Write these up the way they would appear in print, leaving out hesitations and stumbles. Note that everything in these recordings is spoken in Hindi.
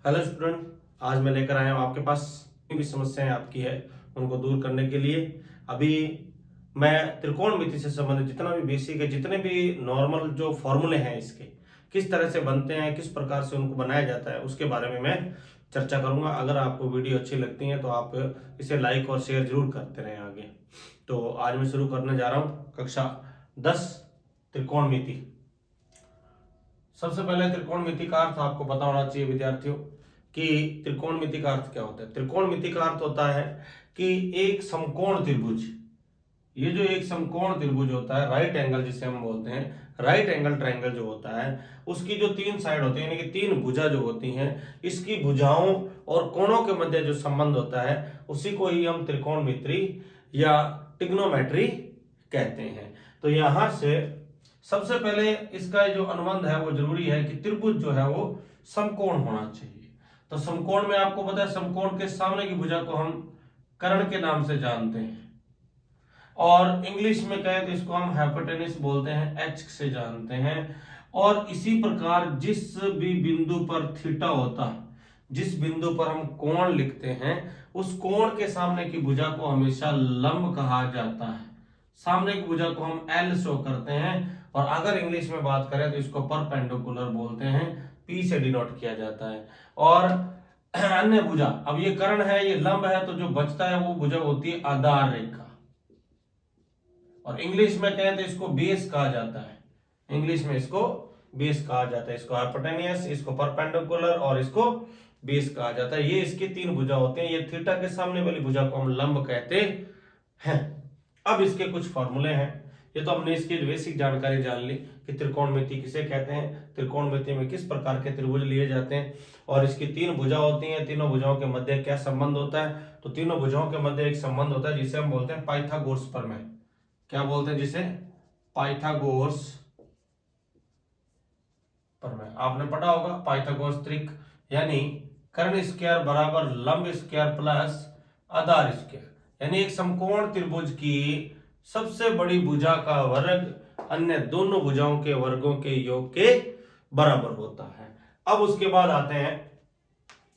हेलो स्टूडेंट, आज मैं लेकर आया हूँ आपके पास भी समस्याएं आपकी है उनको दूर करने के लिए। अभी मैं त्रिकोणमिति से संबंधित जितना भी बेसिक है, जितने भी नॉर्मल जो फॉर्मूले हैं इसके किस तरह से बनते हैं, किस प्रकार से उनको बनाया जाता है, उसके बारे में मैं चर्चा करूंगा। अगर आपको वीडियो अच्छी लगती है तो आप इसे लाइक और शेयर जरूर करते रहें आगे। तो आज मैं शुरू करने जा रहा हूँ कक्षा 10 त्रिकोणमिति। सबसे पहले त्रिकोणमिति का अर्थ आपको पता होना चाहिए विद्यार्थियों कि त्रिकोणमिति का अर्थ क्या होता है। त्रिकोणमिति का अर्थ होता है कि एक समकोण त्रिभुज, ये जो एक समकोण त्रिभुज होता है, राइट एंगल जिसे हम बोलते हैं, राइट एंगल ट्रायंगल जो होता है, उसकी जो तीन साइड होती है यानी कि तीन भुजा जो होती हैं, इसकी भुजाओं और कोणों के मध्य जो संबंध होता है उसी को ही हम त्रिकोणमिति या ट्रिग्नोमेट्री कहते हैं। तो यहां से सबसे पहले इसका जो अनुबंध है वो जरूरी है कि त्रिभुज जो है वो समकोण होना चाहिए। तो समकोण में आपको पता है समकोण के सामने की भुजा को हम कर्ण के नाम से जानते हैं, और इंग्लिश में कहें तो इसको हम हाइपोटेन्यूज बोलते हैं, एच से जानते हैं। और इसी प्रकार जिस भी बिंदु पर थीटा होता है, जिस बिंदु पर हम कोण लिखते हैं, उस कोण के सामने की भुजा को हमेशा लंब कहा जाता है। सामने की भुजा को हम एल शो करते हैं, और अगर इंग्लिश में बात करें तो इसको परपेंडिकुलर बोलते हैं, पी से डिनोट किया जाता है। और अन्य भुजा, अब ये कर्ण है, ये लंब है, तो जो बचता है वो भुजा होती है आधार रेखा, और इंग्लिश में कहें तो इसको बेस कहा जाता है। इंग्लिश में इसको बेस कहा जाता है, इसको हाइपोटेन्यूज, इसको परपेंडिकुलर और इसको बेस कहा जाता है। ये इसकी तीन भुजा होते हैं। ये थीटा के सामने वाली भुजा को हम लंब कहते हैं। अब इसके कुछ फॉर्मूले हैं। ये तो हमने इसकी बेसिक जानकारी जान ली कि त्रिकोणमिति किसे कहते हैं, त्रिकोणमिति में किस प्रकार के त्रिभुज लिए जाते हैं, और इसकी तीन भुजा होती हैं, तीनों भुजाओं के मध्य क्या संबंध होता है। तो तीनों भुजाओं के मध्य एक संबंध होता है जिसे हम बोलते हैं पाइथागोरस प्रमेय। क्या बोलते हैं जिसे? पाइथागोरस प्रमेय। आपने पढ़ा होगा पाइथागोरस त्रिक, यानी कर्ण स्क्वायर बराबर लंब स्क्वायर प्लस आधार स्क्वायर, यानी एक समकोण त्रिभुज की सबसे बड़ी भुजा का वर्ग अन्य दोनों भुजाओं के वर्गों के योग के बराबर होता है। अब उसके बाद आते हैं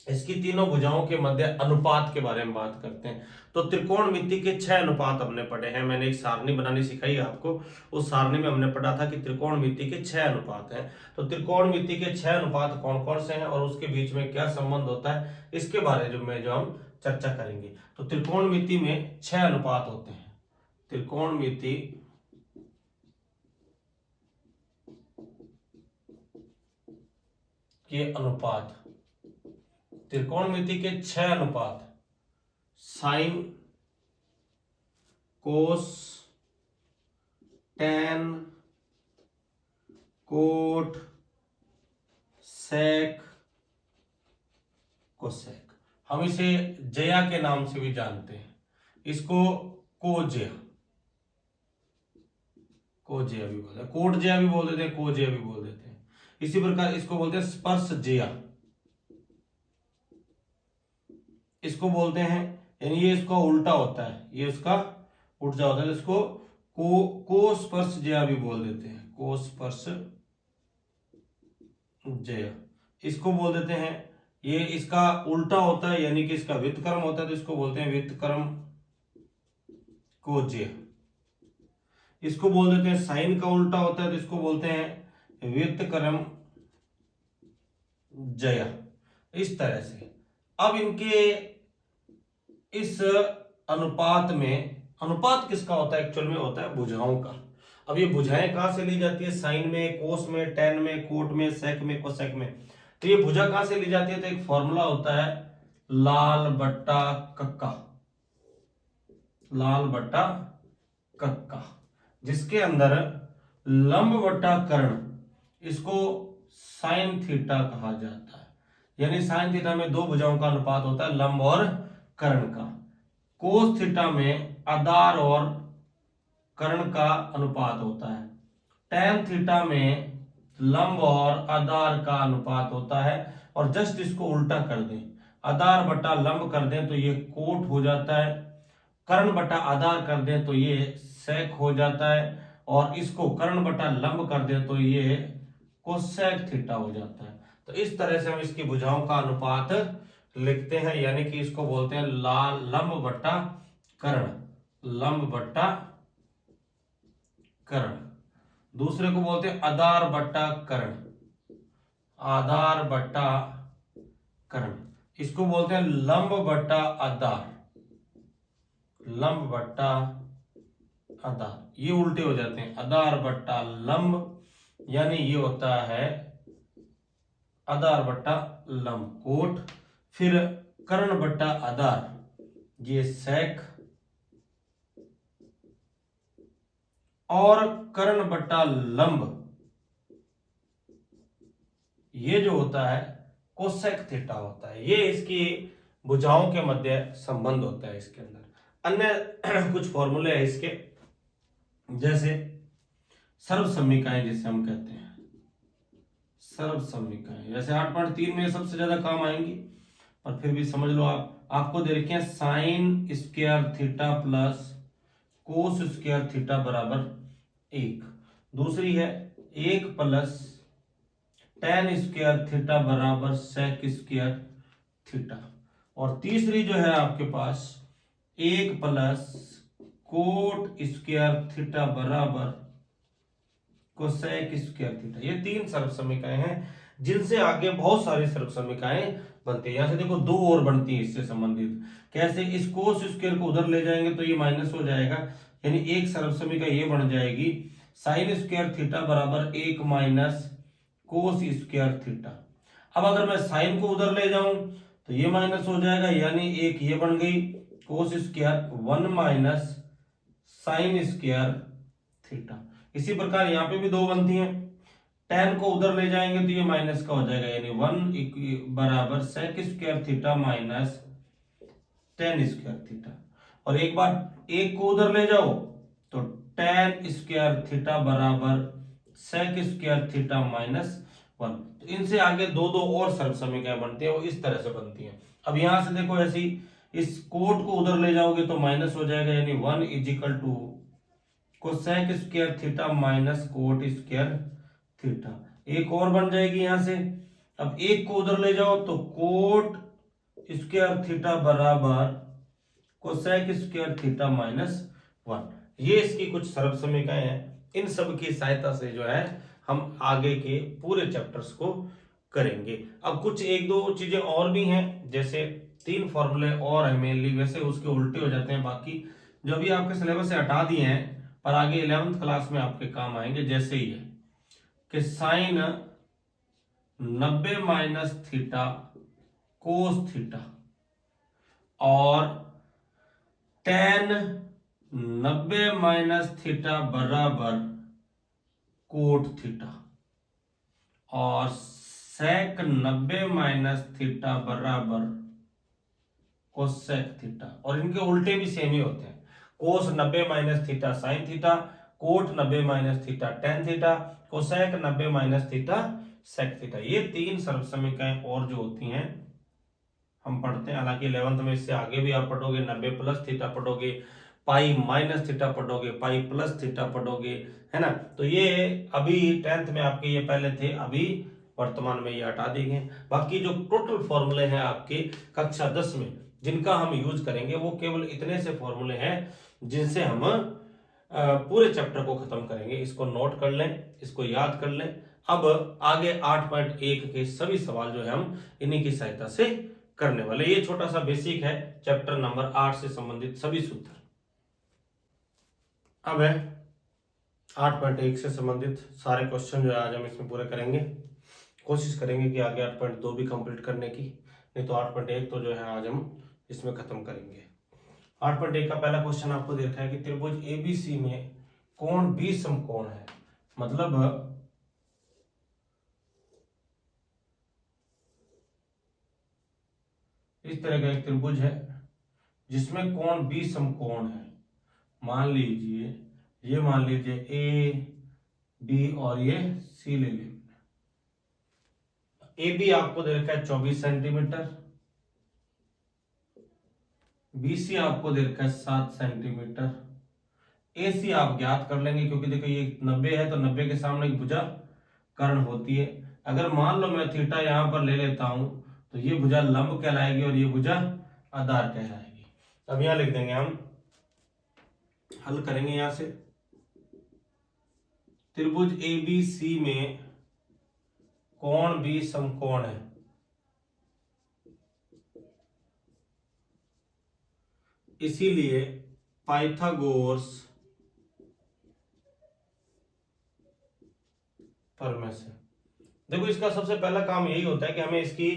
इसकी तीनों भुजाओं के मध्य अनुपात के बारे में बात करते हैं। तो त्रिकोणमिति के 6 अनुपात हमने पढ़े हैं। मैंने एक सारणी बनानी सिखाई आपको, उस सारणी में हमने पढ़ा था कि त्रिकोणमिति के 6 अनुपात हैं। तो त्रिकोणमिति के 6 अनुपात कौन कौन से हैं और उसके बीच में क्या संबंध होता है, इसके बारे में जो हम चर्चा करेंगे। तो त्रिकोणमिति में 6 अनुपात होते हैं। त्रिकोणमिति के अनुपात, त्रिकोणमिति के 6 अनुपात, साइन, कोस, टेन, कोट, सेक, कोसेक। हम इसे जया के नाम से भी जानते हैं। इसको कोजया, कोजया भी बोलते हैं, कोट जया भी बोल देते हैं, कोजया भी बोल देते हैं। इसी प्रकार इसको बोलते हैं स्पर्श जया, इसको बोलते हैं, यानी ये इसका उल्टा होता है, ये उसका उल्टा होता है, इसको को स्पर्श जया भी बोल देते हैं, को स्पर्श जया इसको बोल देते हैं। ये इसका उल्टा होता है यानी कि इसका व्युत्क्रम होता है, तो इसको बोलते हैं व्युत्क्रम कोज्य। इसको बोल देते हैं साइन का उल्टा होता है, तो इसको बोलते हैं व्युत्क्रम जया। इस तरह से अब इनके इस अनुपात में, अनुपात किसका होता है एक्चुअल में? होता है भुजाओं का। अब ये भुजाएं कहां से ली जाती है? साइन में, कोस में, टेन में, कोट में, सेक में, कोसेक में। तो ये भुजा कहां से ली जाती है? तो एक फॉर्मूला होता है लाल बट्टा कक्का, लाल बट्टा कक्का, जिसके अंदर लंब बट्टा कर्ण, इसको साइन थीटा कहा जाता है। यानी साइन थीटा में दो भुजाओं का अनुपात होता है, लंब और कर्ण का। कोस थीटा में आधार और कर्ण का अनुपात होता है। टैन थीटा में लंब और आधार का अनुपात होता है। और जस्ट इसको उल्टा कर दें, आधार बटा लंब कर दें तो ये कोट हो जाता है, कर्ण बटा आधार कर दें तो ये सेक हो जाता है, और इसको कर्ण बटा लंब कर दें तो ये कोसेक थीटा हो जाता है। तो इस तरह से हम इसकी भुजाओं का अनुपात लिखते हैं, यानी कि इसको बोलते हैं लंब बट्टा कर्ण, लंब बट्टा कर्ण। दूसरे को बोलते हैं आधार बट्टा कर्ण, आधार बट्टा कर्ण। इसको बोलते हैं लंब बट्टा आधार, लंब बट्टा आधार। ये उल्टे हो जाते हैं, आधार बट्टा लंब, यानी ये होता है आधार बट्टा लंब कोट। फिर कर्ण बट्टा आधार, ये सेक, और कर्ण बट्टा लंब ये जो होता है कोसेक थीटा होता है। ये इसकी भुजाओं के मध्य संबंध होता है इसके अंदर। अन्य कुछ फॉर्मूले हैं इसके, जैसे सर्वसमीकाएं जिसे हम कहते हैं, सर्वसमीकाएं जैसे 8.3 में सबसे ज्यादा काम आएंगी, और फिर भी समझ लो आपको दे रखे हैं sine square theta plus cos square theta बराबर 1। दूसरी है 1 प्लस टेन स्क्वायर थीटा बराबर सेक स्क्वायर थीटा। और तीसरी जो है आपके पास 1 प्लस कोट स्क्वायर थीटा बराबर कोसेक स्क्वायर थीटा। ये 3 सर्वसमीकाएं हैं जिनसे आगे बहुत सारी सर्वसमीकाएं बनती है। यहां से देखो 2 और बनती है इससे संबंधित। कैसे? इस कोस स्क्वायर को उधर ले जाएंगे तो ये माइनस हो जाएगा, यानी एक सर्वसमीका ये बन जाएगी साइन स्क्वायर थीटा बराबर 1 माइनस कोस स्क्वायर थीटा। अब अगर मैं साइन को उधर ले जाऊं तो ये माइनस हो जाएगा, यानी एक ये बन गई cos square 1 minus sine square theta. इसी प्रकार यहाँ पे भी 2 बनती हैं। टेन को उधर ले जाएंगे तो ये माइनस का हो जाएगा, यानी 1 बराबर sec square theta minus tan square theta. और एक बार 1 को उधर ले जाओ तो टेन स्क्वायर थीटा बराबर सेक स्क्वायर थीटा माइनस 1। तो इनसे आगे 2 और सर्वसमीकाएं बनती है, वो इस तरह से बनती हैं। अब यहां से देखो ऐसी इस कोट को उधर ले जाओगे तो माइनस हो जाएगा, यानी 1 equal to cosec square theta minus cot square theta. एक और बन जाएगी यहां से। अब 1 को उधर ले जाओ तो कोट स्क्वायर थीटा बराबर कोसेक स्क्वायर थीटा माइनस 1। ये इसकी कुछ सर्वसमीकाएं हैं। इन सब की सहायता से जो है हम आगे के पूरे चैप्टर्स को करेंगे। अब कुछ 1-2 चीजें और भी हैं, जैसे 3 फॉर्मूले और है मेनली, वैसे उसके उल्टे हो जाते हैं, बाकी जो भी आपके सिलेबस से हटा दिए हैं पर आगे 11th क्लास में आपके काम आएंगे। जैसे ही है कि sine 90 minus theta cos theta और टेन 90 माइनस थीटा बराबर कोट थीटा और सेक 90 माइनस थीटा बराबर कोसेक थीटा। और इनके उल्टे भी सेम ही होते हैं, cos 90 minus theta sine theta, cot 90 minus theta tan theta, cosec 90 minus theta sec theta. ये 3 सर्वसमीकाएं और जो होती हैं हम पढ़ते हैं। हालांकि 11th में इससे आगे भी आप पढ़ोगे, 90 प्लस थीटा पढ़ोगे, पाई माइनस थीटा पढ़ोगे, पाई प्लस थीटा पढ़ोगे, है ना। तो ये अभी 10th में आपके ये पहले थे, अभी वर्तमान में ये हटा दिए गए। बाकी जो टोटल फॉर्मूले हैं आपके कक्षा 10 में जिनका हम यूज करेंगे वो केवल इतने से फॉर्मूले हैं जिनसे हम पूरे चैप्टर को खत्म करेंगे। इसको नोट कर लें, इसको याद कर लें। अब आगे 8.1 के सभी सवाल जो है हम इन्हीं की सहायता से करने वाले। ये छोटा सा बेसिक है चैप्टर नंबर 8 से संबंधित सभी सूत्र। अब है 8.1 से संबंधित सारे क्वेश्चन जो है आज हम इसमें पूरे करेंगे। कोशिश करेंगे कि आगे 8.2 भी कंप्लीट करने की, नहीं तो 8.1 तो जो है आज हम इसमें खत्म करेंगे। 8.1 का पहला क्वेश्चन आपको देखा है कि त्रिभुज एबीसी में कोण बी समकोण है। मतलब इस तरह का एक त्रिभुज है जिसमें कोण बी समकोण है। मान लीजिए ये, मान लीजिए ए बी और ये सी ले लीजिए। ए बी आपको दे रखा है 24 सेंटीमीटर, बी सी आपको दे रखा है 7 सेंटीमीटर, ए सी आप ज्ञात कर लेंगे क्योंकि देखो ये 90 है तो 90 के सामने एक भुजा कर्ण होती है, अगर मान लो मैं थीटा यहां पर ले लेता हूं तो ये भुजा लंब कहलाएगी और ये भुजा आधार कहलाएगी। अब यहां लिख देंगे हम, हल करेंगे यहां से, त्रिभुज ABC में कोण B समकोण है, इसीलिए पाइथागोरस प्रमेय से। देखो इसका सबसे पहला काम यही होता है कि हमें इसकी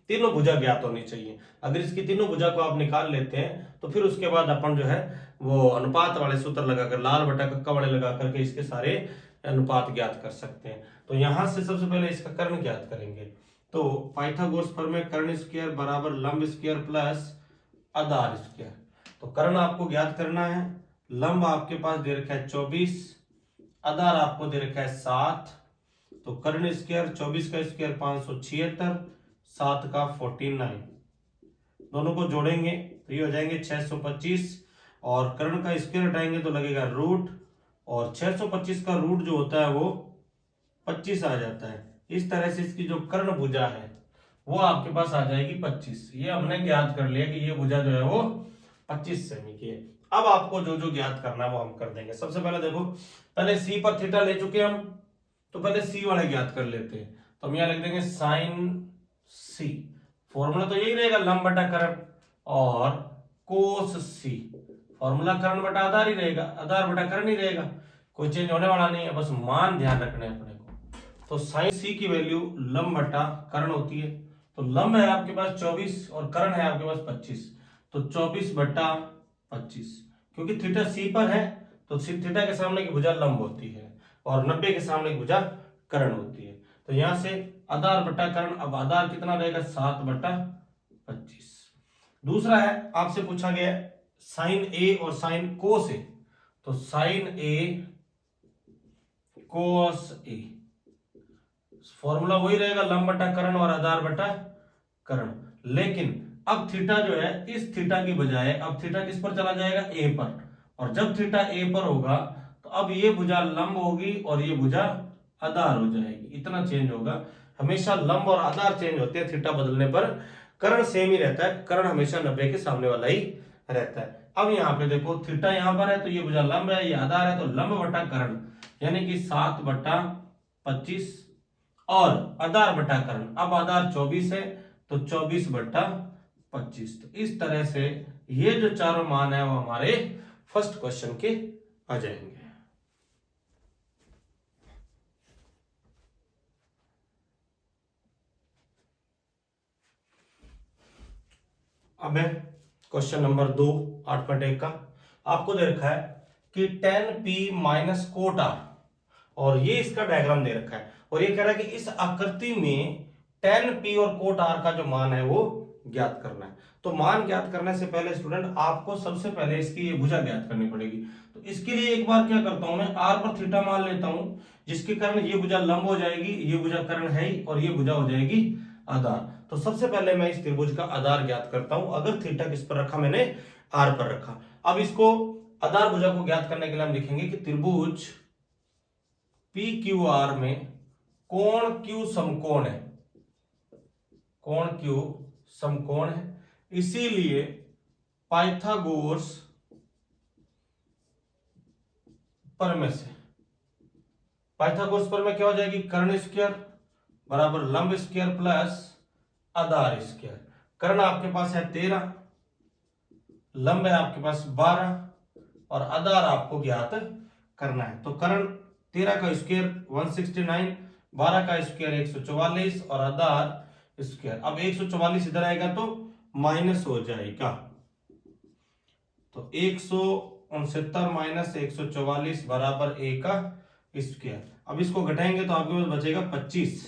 तीनों भुजा ज्ञात होनी चाहिए। अगर इसकी तीनों भुजा को आप निकाल लेते हैं तो फिर उसके बाद अपन जो है वो अनुपात वाले सूत्र लगाकर, लाल बटा कक्का वाले लगा करके इसके सारे अनुपात ज्ञात कर सकते हैं। तो यहां से सबसे पहले इसका कर्ण ज्ञात करेंगे। तो पाइथागोरस प्रमेय कर्ण स्क्वायर बराबर लंब स्क्वायर प्लस आधार स्क्वायर। तो कर्ण आपको ज्ञात करना है, लंब आपके पास दे रखा है 24, आधार आपको दे रखा है 7। तो कर्ण स्क्वायर 24 का स्क्वायर 576, 7 का 49, दोनों को जोड़ेंगे तो ये हो जाएंगे 625 और कर्ण का स्क्वायर हटाएंगे तो लगेगा रूट, और 625 का रूट जो होता है वो 25 आ जाता है। इस तरह से इसकी जो कर्ण भुजा है वो आपके पास आ जाएगी 25। ये हमने ज्ञात कर लिया कि ये भुजा जो है वो 25 सेमी की है। अब आपको जो जो ज्ञात करना है वो हम कर देंगे। सबसे पहले देखो, पहले सी पर थीटा ले चुके हम, तो पहले सी वाले ज्ञात कर लेते हैं। तो हम यहां लिख देंगे साइन सी, फॉर्मूला तो यही रहेगा लंब बटा कर्ण, और कोस सी, फॉर्मूला कर्ण बटा आधार ही रहेगा, आधार बटा कर्ण ही रहेगा, कोई चेंज होने वाला नहीं है, बस मान ध्यान रखने अपने को। तो साइन सी की वैल्यू लंब बटा कर्ण होती है। तो लंब है आपके पास 24 और कर्ण है आपके पास 25, तो 24 बटा 25, क्योंकि थीटा सी पर है तो थीटा के सामने की भुजा लंब होती है और 90 के सामने की भुजा कर्ण होती है। तो यहां से आधार बटा कर्ण, अब आधार कितना रहेगा 7 बटा 25। दूसरा है, आपसे पूछा गया साइन ए और साइन कोस ए। तो साइन ए कोस ए, फॉर्मूला वही रहेगा लंब बटा कर्ण और आधार बटा कर्ण, लेकिन अब थीटा जो है इस थीटा की बजाय अब थीटा किस पर चला जाएगा, ए पर, और जब थीटा ए पर होगा तो अब ये भुजा लंब होगी और ये भुजा आधार हो जाएगी, इतना चेंज होगा। हमेशा लंब और आधार चेंज होते हैं थीटा बदलने पर, कर्ण सेम ही रहता है, कर्ण हमेशा 90 के सामने वाला ही रहता है। अब यहाँ पे देखो थीटा यहाँ पर है तो ये भुजा लंब है, ये आधार है, तो लंब बटा कर्ण यानी कि 7 बटा 25 और आधार बटा कर्ण, अब आधार 24 है तो 24 बटा 25। तो इस तरह से ये जो चारों मान है वो हमारे फर्स्ट क्वेश्चन के आ जाएंगे। अब है क्वेश्चन नंबर 2 8.1 का। आपको दे रखा है कि tan p minus cot r, और ये इसका डायग्राम दे रखा है और ये कह रहा है कि इस आकृति में tan p और कोट r का जो मान है वो ज्ञात करना है। तो मान ज्ञात करने से पहले स्टूडेंट आपको सबसे पहले इसकी ये भुजा ज्ञात करनी पड़ेगी। तो इसके लिए एक बार क्या करता हूं मैं, r पर थीटा मान लेता हूं, जिसके कारण ये भुजा लंब हो जाएगी, ये भुजा कर्ण है ही, और ये भुजा हो जाएगी आधार। तो सबसे पहले मैं इस त्रिभुज का आधार ज्ञात करता हूं। अगर थीटा किस पर रखा, मैंने r पर रखा। अब इसको आधार भुजा को ज्ञात करने के लिए हम लिखेंगे कि त्रिभुज PQR में कोण Q समकोण है, कोण Q समकोण है, इसीलिए पाइथागोरस प्रमेय से, पाइथागोरस प्रमेय क्या हो जाएगी, कर्ण स्क्वायर बराबर लंब स्क्वायर प्लस आधार स्क्वायर। कर्ण आपके पास है 13, लंब है आपके पास 12 और आधार आपको ज्ञात करना है। तो कर्ण 13 का स्क्वायर 169, 12 का स्क्वायर 144 और आधार स्क्वायर। अब 144 इधर आएगा तो माइनस हो जाएगा, तो 169 माइनस 144 बराबर a का स्क्वायर। अब इसको घटाएंगे तो आपके पास बचेगा 25,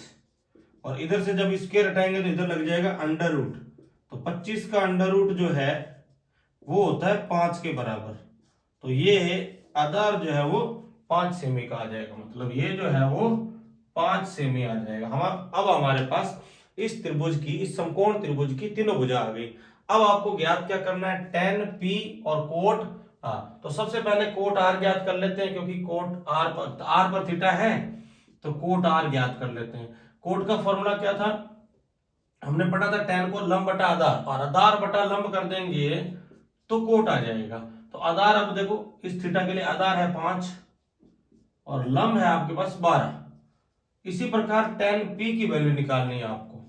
और इधर से जब स्क्वायर हटाएंगे तो इधर लग जाएगा अंडर रूट। तो 25 का अंडर रूट जो है वो होता है 5 के बराबर, तो ये आधार जो है वो 5 सेमी का आ जाएगा, मतलब ये जो है वो 5 सेमी आ जाएगा। हम अब हमारे पास इस त्रिभुज की, इस समकोण त्रिभुज की तीनों भुजा आ गई। अब आपको ज्ञात क्या करना है, tan p और कोट r। तो सबसे पहले कोट r ज्ञात कर लेते हैं, क्योंकि कोट r पर थीटा है तो कोट r ज्ञात कर लेते हैं। कोट का फॉर्मूला क्या था, हमने पढ़ा था tan को लंब बटा आधार, और आधार बटा लंब कर देंगे तो कोट आ जाएगा। तो आधार, अब देखो इस थीटा के लिए आधार है 5 और लंब है आपके पास 12। इसी प्रकार tan p की वैल्यू निकालनी है आपको।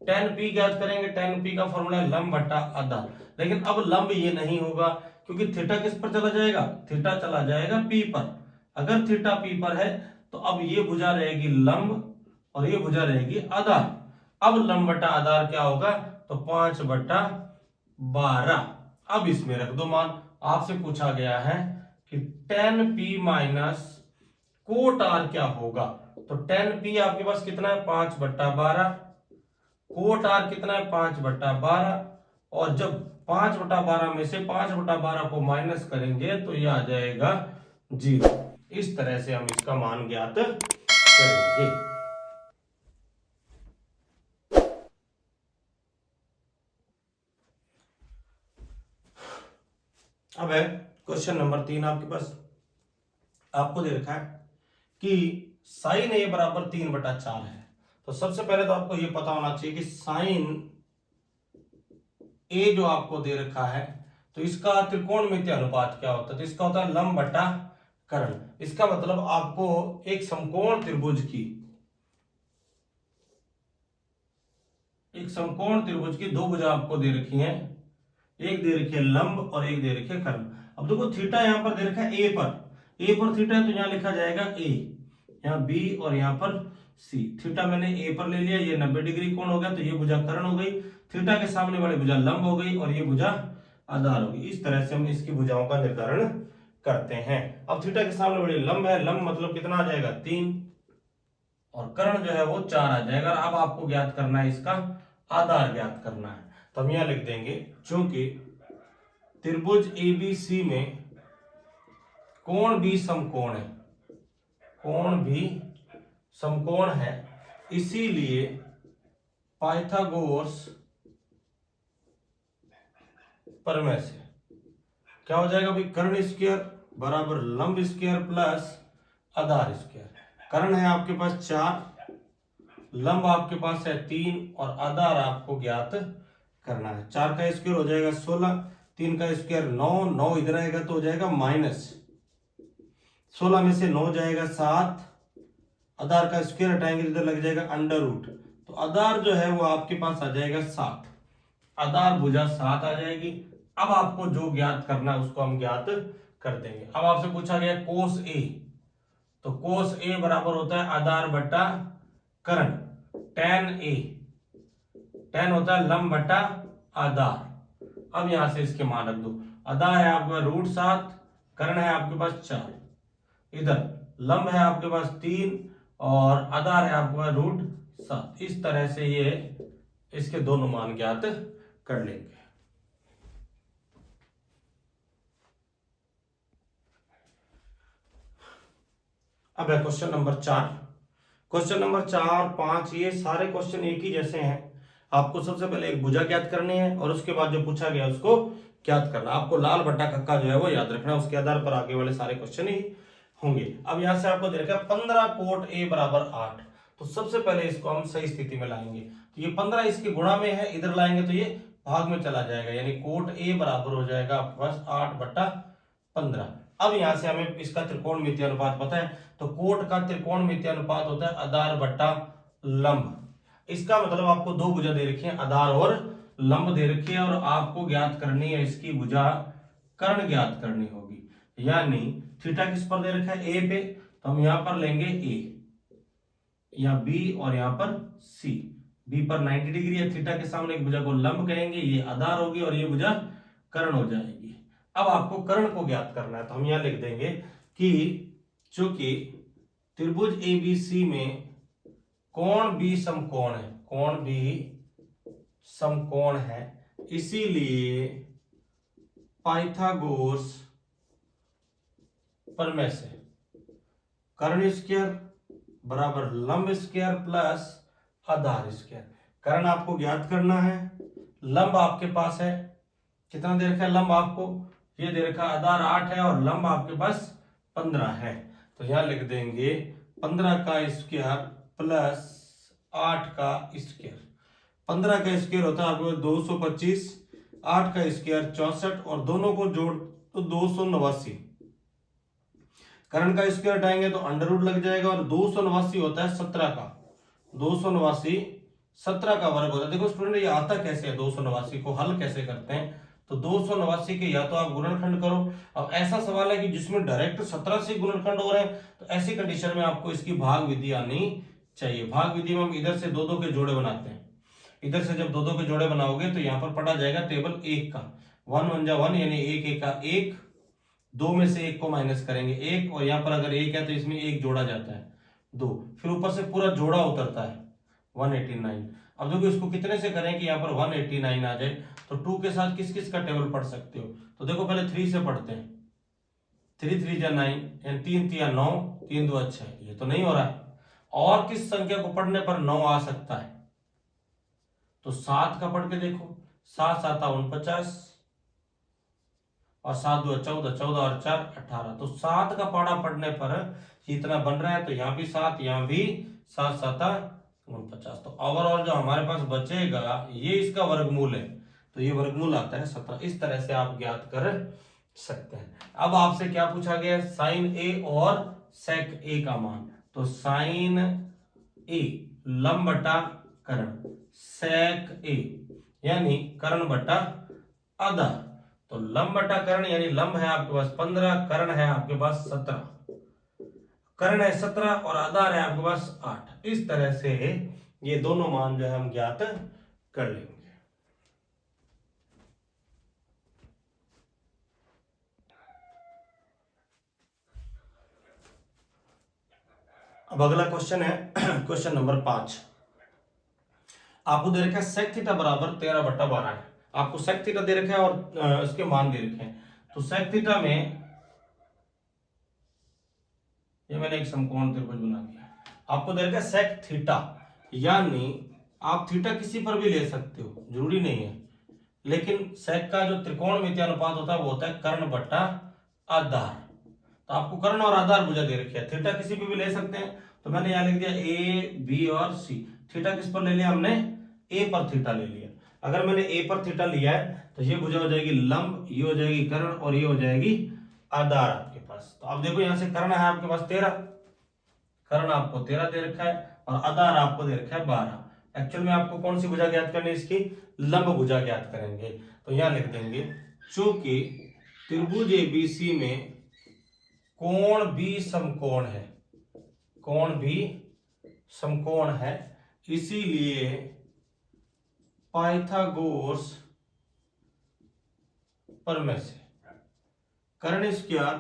tan p ज्ञात करेंगे, tan p का फॉर्मूला है लंब बटा आधार। लेकिन अब लंब ये नहीं होगा, क्योंकि थीटा किस पर चला जाएगा, थीटा चला जाएगा p पर। अगर थीटा p पर है तो अब ये भुजा रहेगी लंब और ये भुजा रहेगी आधार। अब लंब बटा आधार क्या होगा, तो 5/12। अब इसमें रख दो मान। आपसे पूछा गया है कि tan p minus cot r क्या होगा, तो tan p आपके पास कितना है 5/12, कोट r कितना है 5/12, और जब 5/12 में से 5/12 को माइनस करेंगे तो ये आ जाएगा 0। इस तरह से हम इसका मान ज्ञात करेंगे। अब है क्वेश्चन नंबर 3 आपके पास। आपको दे रखा है कि साइन ए बराबर 3/4 है। तो सबसे पहले तो आपको ये पता होना चाहिए कि साइन ए जो आपको दे रखा है तो इसका त्रिकोणमितीय अनुपात क्या होता है, तो इसका होता है लंब बटा कर्ण। इसका मतलब आपको एक समकोण त्रिभुज की दो भुजा आपको दे रखी हैं, एक दे रखी है लंब और एक दे रखी है कर्ण। अब देखो थीटा यहां पर दे रखा है ए पर थीटा है तो यहां लिखा जाएगा ए, यहाँ बी और यहाँ पर सी। थीटा मैंने ए पर ले लिया, ये 90 डिग्री कोण हो गया, तो ये भुजा कर्ण हो गई। थीटा के सामने वाली भुजा लंब हो गई और ये भुजा आधार हो गई। इस तरह से हम इसकी भुजाओं का निर्धारण करते हैं। अब थीटा के सामने वाली लंब है, लंब मतलब कितना आ जाएगा 3, और कर्ण जो है वो 4 आ जाएगा। अब आपको ज्ञात करना है इसका आधार ज्ञात करना है, तो हम यहां लिख देंगे चूंकि त्रिभुज एबीसी में कोण भी समकोण है, कोण भी समकोण है, इसीलिए पाइथागोरस प्रमेय से क्या हो जाएगा भाई, कर्ण स्क्वायर बराबर लंब स्क्वायर प्लस आधार स्क्वायर। कर्ण है आपके पास 4, लंब आपके पास है 3 और आधार आपको ज्ञात करना है। 4 का स्क्वायर हो जाएगा 16, 3 का स्क्वायर 9, 9 इधर आएगा तो हो जाएगा माइनस 16 में से 9 जाएगा 7, आधार का स्क्वायर हटाएंगे इधर लग जाएगा अंडर रूट, तो आधार जो है वो आपके पास आ जाएगा 7, आधार भुजा 7 आ जाएगी। अब आपको जो ज्ञात करना है उसको हम ज्ञात कर देंगे। अब आपसे पूछा गया कोस ए, तो कोस ए बराबर होता है आधार बटा कर्ण, tan ए, tan होता है लंब बटा आधार। अब यहां से इसके मान रख दो, आधार है आपके पास √7, कर्ण है आपके पास 4, इधर लंब है आपके पास 3 और आधार है आपके पास √7। इस तरह से ये इसके दोनों मान ज्ञात कर लेंगे। अब है क्वेश्चन नंबर 4। क्वेश्चन नंबर 4, 5 ये सारे क्वेश्चन एक ही जैसे हैं। आपको सबसे पहले एक भुजा ज्ञात करनी है और उसके बाद जो पूछा गया उसको ज्ञात करना। आपको लाल बट्टा कक्का जो है वो याद रखना, उसके आधार पर आगे वाले सारे क्वेश्चन ही होंगे। अब यहां से आपको दे रखा है 15 कोट ए बराबर 8, तो सबसे पहले इसको हम सही स्थिति में लाएंगे। तो ये 15 इसके गुणा में है, इधर लाएंगे तो ये भाग में चला जाएगा, यानी कोट ए बराबर हो जाएगा आपके पास 8/15। अब यहां से हमें इसका त्रिकोणमितीय अनुपात पता है, तो कोट का त्रिकोणमितीय अनुपात होता है आधार बटा लंब। इसका मतलब आपको दो भुजा दे रखी है, आधार और लंब दे रखी है, और आपको ज्ञात करनी है इसकी भुजा कर्ण ज्ञात करनी होगी। यानी थीटा किस पर दे रखा है ए पे, तो हम यहां पर लेंगे ए, यहाँ बी और यहाँ पर सी। बी पर 90 डिग्री है, थीटा के सामने एक भुजा को लंब कहेंगे, ये आधार होगी और ये भुजा कर्ण हो जाएगी। अब आपको कर्ण को ज्ञात करना है, तो हम यहां लिख देंगे कि चूंकि त्रिभुज एबीसी में कोण भी समकोण है, कोण भी समकोण है, इसीलिए पाइथागोरस प्रमेय से कर्ण स्क्वायर बराबर लंब स्क्वायर प्लस आधार स्क्वायर। कर्ण आपको ज्ञात करना है, लंब आपके पास है, कितना दे रखा है लंब आपको, ये दे रखा आधार 8 है और लंब आपके पास 15 है, तो यहां लिख देंगे 15 का स्क्वायर प्लस 8 का स्क्वायर, 15 का स्क्वायर होता है आपके पास 225, 8 का स्क्वायर 64 और दोनों को जोड़ तो 289। कर्ण का स्क्वायर हटाएंगे तो अंडर रूट लग जाएगा और 289 होता है 17 का, 289 17 का वर्ग होता है। देखो स्टूडेंट ये आता कैसे है, 289 को हल कैसे करते हैं, तो 289 के या तो आप गुणनखंड करो। अब ऐसा सवाल है कि जिसमें डायरेक्ट 17 से गुणनखंड हो रहे हैं, तो ऐसी कंडीशन में आपको इसकी भाग विधि आनी चाहिए। भाग विधि में हम इधर से दो दो के जोड़े बनाते हैं, इधर से जब दो दो के जोड़े बनाओगे तो यहाँ पर पढ़ा जाएगा टेबल 1 का, 1 1 जा 1 यानी 1 1 का 1, 2 में से 1 को माइनस करेंगे 1, और यहाँ पर अगर 1 है तो इसमें 1 जोड़ा जाता है 2, फिर ऊपर से पूरा जोड़ा उतरता है 189। अब देखो इसको कितने से करें कि यहाँ पर 189 आ जाए, तो 2 के साथ किस किस का टेबल पढ़ सकते हो, तो देखो पहले 3 से पढ़ते हैं, 3 3 जा 9 यानी 3 3 9, 3 2 6, ये तो नहीं हो रहा है। और किस संख्या को पढ़ने पर 9 आ सकता है, तो 7 का पढ़ के देखो, 7 7 49 और 7 2 14, 14 और 4 18, तो 7 का पाड़ा पढ़ने पर इतना बन रहा है, तो यहाँ भी 7, यहाँ भी 7 7 49, तो ओवरऑल जो हमारे पास बचेगा ये इसका वर्गमूल है, तो ये वर्गमूल आता है 17। इस तरह से आप ज्ञात कर सकते हैं। अब आपसे क्या पूछा गया, साइन ए और सेक ए का मान, तो साइन ए लंब बटा कर्ण, सेक ए यानी कर्ण बटा आधार, तो लंब बटा कर्ण यानी लंब है आपके पास 15, कर्ण है आपके पास 17, कर्ण है 17 और आधार है आपके पास 8। इस तरह से ये दोनों मान जो है हम ज्ञात कर लेंगे। अब अगला क्वेश्चन है क्वेश्चन नंबर 5। आपको दे रखा है सेक थीटा बराबर 13/12 है, आपको सेक थीटा दे रखा है और इसके मान दे रखे हैं। तो सेक थीटा में ये मैंने एक समकोण त्रिभुज बना दिया, आपको दे रखा है सेक थीटा, यानी आप थीटा किसी पर भी ले सकते हो, जरूरी नहीं है, लेकिन सेक का जो त्रिकोणमितीय अनुपात होता है वो होता है कर्ण बटा आधार। तो आपको कर्ण और आधार भुजा दे रखी है, थीटा किसी पे भी ले सकते हैं, तो मैंने यहां लिख दिया ए बी और सी। थीटा किस पर ले लिया हमने, ए पर थीटा ले लिया। अगर मैंने ए पर थीटा लिया है तो ये भुजा हो जाएगी लंब, ये हो जाएगी कर्ण और ये हो जाएगी आधार आपके पास। तो अब देखो यहां से कर्ण है आपके पास 13, कर्ण आपको 13 दे रखा है और आधार आपको दे रखा है 12। एक्चुअल में आपको कौन सी भुजा ज्ञात करनी है, इसकी लंब भुजा ज्ञात करेंगे। तो यहां लिख देंगे चूंकि त्रिभुज एबीसी में कोण भी समकोण है, कोण भी समकोण है, इसीलिए पाइथागोरस प्रमेय से कर्ण स्क्वायर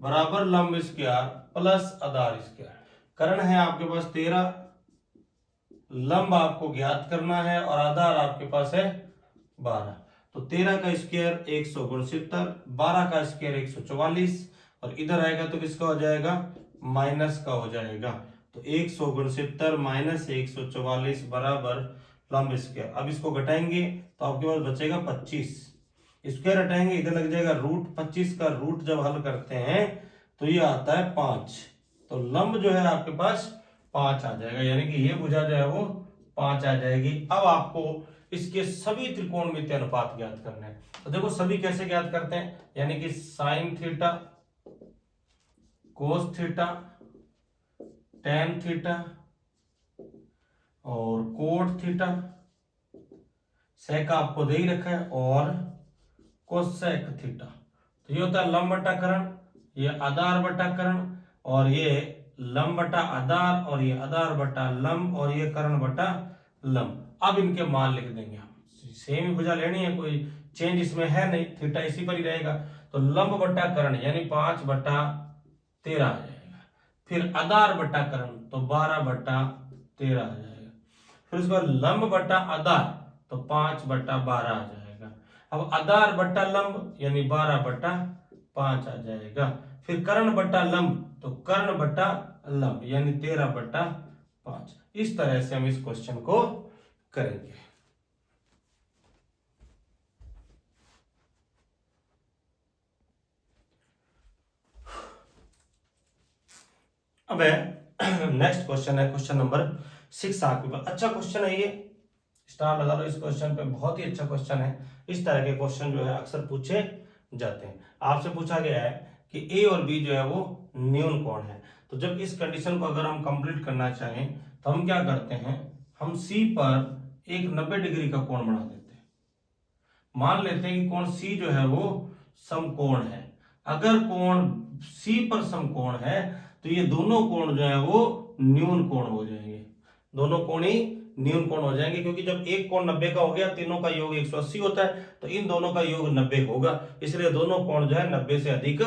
बराबर लंब स्क्वायर प्लस आधार स्क्वायर। कर्ण है आपके पास 13, लंब आपको ज्ञात करना है और आधार आपके पास है 12। तो 13 का स्क्वायर 169, 12 का स्क्वायर 144 और इधर आएगा तो किसका हो जाएगा, माइनस का हो जाएगा। तो 169 माइनस 144 बराबर लंब स्क्वायर। अब इसको घटाएंगे तो आपके पास बचेगा 25, स्क्वायर हटाएंगे इधर लग जाएगा रूट, 25 का रूट जब हल करते हैं तो ये आता है 5, तो लंब जो है आपके पास 5 आ जाएगा, यानी कि ये भुजा जो है वो 5 आ जाएगी। अब आपको इसके सभी त्रिकोणमितीय अनुपात ज्ञात करने हैं। तो देखो सभी कैसे ज्ञात करते हैं, यानी कि sine theta, cos theta, tan theta और कोट थीटा, सेक आपको दे ही रखा है, और कोसेक थीटा। तो ये होता है लंब बटा कर्ण, ये आधार बटा कर्ण, और ये लंब बटा आधार, और ये आधार बटा लंब, और ये कर्ण बटा लंब। अब इनके मान लिख देंगे हम, सेम ही भुजा लेनी है, कोई चेंज इसमें है नहीं, थीटा इसी पर ही रहेगा। तो लंब बटा कर्ण यानी 5/13 आ जाएगा, फिर आधार बटा कर्ण तो 12/13 आ जाएगा, फिर उसके बाद लंब बटा आधार तो 5/12 आ जाएगा। अब आधार बटा लंब यानी 12/5 आ जाएगा, फिर कर्ण बटा लंब तो कर्ण बटा लंब यानी 13/5। इस तरह से हम इस क्वेश्चन को करेंगे। अब नेक्स्ट क्वेश्चन है क्वेश्चन नंबर 6 आंख पे। अच्छा क्वेश्चन है ये, स्टार लगा लो इस क्वेश्चन पे, बहुत ही अच्छा क्वेश्चन है। इस तरह के क्वेश्चन जो है अक्सर पूछे जाते हैं। आपसे पूछा गया है कि ए और बी जो है वो न्यून कोण है। तो जब इस कंडीशन को अगर हम कंप्लीट करना चाहें तो हम क्या करते हैं, हम सी पर एक 90 डिग्री का कोण बना देते हैं। मान लेते हैं कि कोण सी जो है वो समकोण है। अगर कोण सी पर समकोण है तो ये दोनों कोण जो है वो न्यून कोण हो जाएंगे, दोनों कोण ही न्यून कोण हो जाएंगे, क्योंकि जब एक कोण 90 का हो गया, तीनों का योग 180 होता है, तो इन दोनों का योग 90 होगा, इसलिए दोनों कोण जो है 90 से अधिक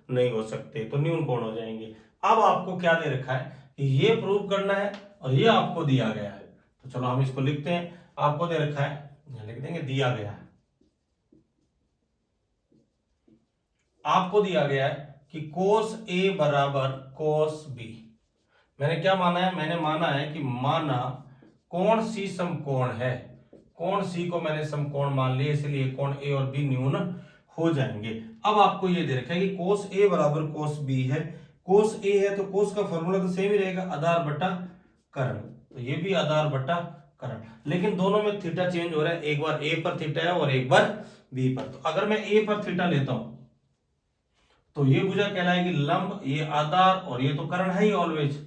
नहीं हो सकते, तो न्यून कोण हो जाएंगे। अब आपको क्या दे रखा है कि ये प्रूव करना है और ये आपको दिया गया है, तो चलो हम इसको लिखते हैं। आपको दे रखा है, लिख देंगे दिया गया है, आपको दिया गया है कि cos A बराबर cos B। मैंने क्या माना है, मैंने माना है कि माना कोण C समकोण है, कोण C को मैंने समकोण मान लिया, इसलिए कोण A और B न्यून हो जाएंगे। अब आपको ये दे रखा है कि cos A बराबर cos B है। cos A है तो cos का फॉर्मूला तो सेम ही रहेगा, आधार बटा कर्ण, तो ये भी आधार बटा कर्ण, लेकिन दोनों में थीटा चेंज हो रहा है, एक बार A पर थीटा है और एक बार B पर। तो अगर मैं A पर थीटा लेता हूं तो ये भुजा कहलाएगी लंब, ये आधार और ये तो कर्ण है ही ऑलवेज।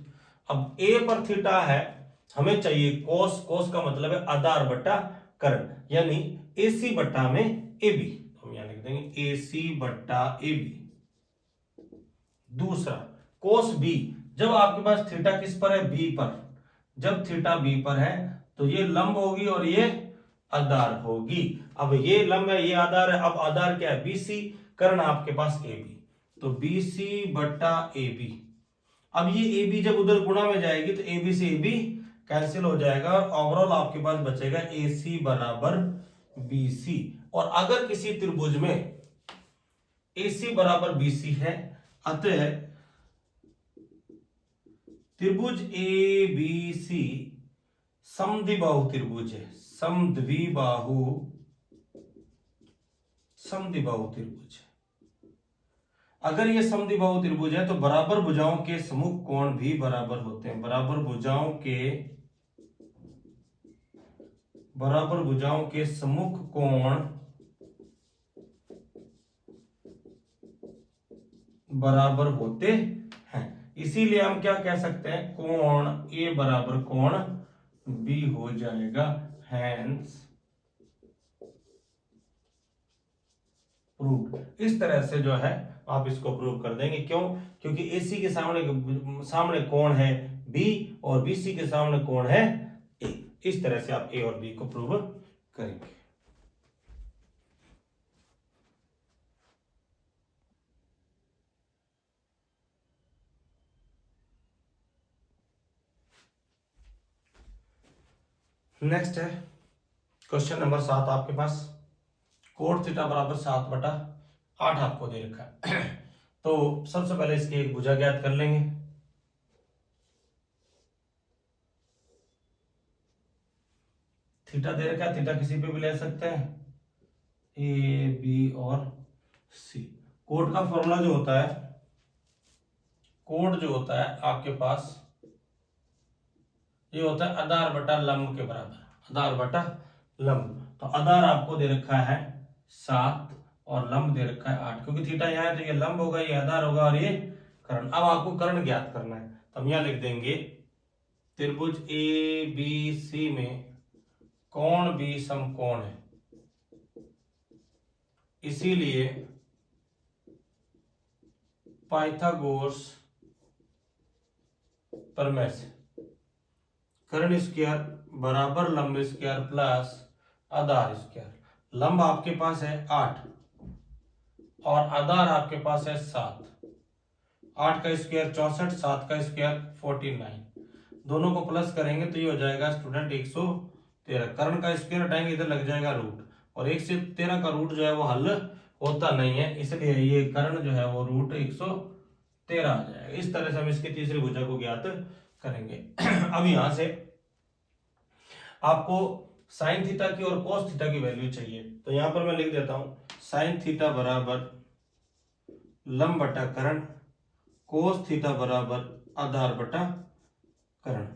अब ए पर थीटा है, हमें चाहिए कोस, कोस का मतलब है आधार बटा कर्ण, यानी AC बट्टा में AB, तो हम यहां लिख देंगे AC बट्टा AB। दूसरा कोस B, जब आपके पास थीटा किस पर है, B पर, जब थीटा B पर है तो ये लंब होगी और ये आधार होगी। अब ये लंब है, ये आधार है, अब आधार क्या है, BC, कर्ण आपके पास AB, तो BC बट्टा AB। अब ये AB जब उधर गुणा में जाएगी तो AB से AB कैंसिल हो जाएगा और ओवरऑल आपके पास बचेगा AC बराबर BC। और अगर किसी त्रिभुज में AC बराबर BC है, अतः त्रिभुज ABC समद्विबाहु त्रिभुज है, समद्विबाहु त्रिभुज है। अगर ये समद्विबाहु त्रिभुज है तो बराबर भुजाओं के सम्मुख कोण भी बराबर होते हैं, बराबर भुजाओं के सम्मुख कोण बराबर होते हैं, इसीलिए हम क्या कह सकते हैं, कोण A बराबर कोण B हो जाएगा, हैंस प्रूव। इस तरह से जो है आप इसको प्रूव कर देंगे। क्यों, क्योंकि AC के सामने कोण है B और BC के सामने कोण है A। इस तरह से आप A और B को प्रूव करेंगे। नेक्स्ट है क्वेश्चन नंबर 7 आपके पास, कोट थीटा बराबर 7/8 आपको दे रखा है। तो सबसे पहले इसकी एक भुजा ज्ञात कर लेंगे। थीटा दे रखा है, थीटा किसी पे भी ले सकते हैं, A B और C। कोट का फॉर्मूला जो होता है, कोट जो होता है आपके पास ये होता है आधार बटा लंब के बराबर, आधार बटा लंब। तो आधार आपको दे रखा है 7 और लंब दे रखा है 8, क्योंकि थीटा यहाँ है तो ये लंब होगा, ये आधार होगा और ये कर्ण। अब आपको कर्ण ज्ञात करना है, तो हम यहाँ लिख देंगे त्रिभुज ABC में कोण B समकोण है, इसीलिए पाइथागोरस प्रमेय से कर्ण स्क्वायर बराबर लंब स्क्वायर प्लस आधार स्क्वायर। लंब आपके पास है 8 और आधार आपके पास है 7। 8 का स्क्वायर 64, 7 का स्क्वायर 49, दोनों को प्लस करेंगे तो ये हो जाएगा स्टूडेंट 113। कर्ण का स्क्वायर हटाएंगे इधर लग जाएगा रूट, और 1 से 13 का रूट जो है वो हल होता नहीं है, इसलिए ये कर्ण जो है वो रूट 113 आ जाएगा। इस तरह से हम इसकी तीसरी भुजा को ज्ञात करेंगे। अब यहां से आपको साइन थीटा की और कोस थीटा की वैल्यू चाहिए, तो यहां पर मैं लिख देता हूं साइन थीटा बराबर लंब बटा कर्ण, कोस थीटा बराबर आधार बटा कर्ण।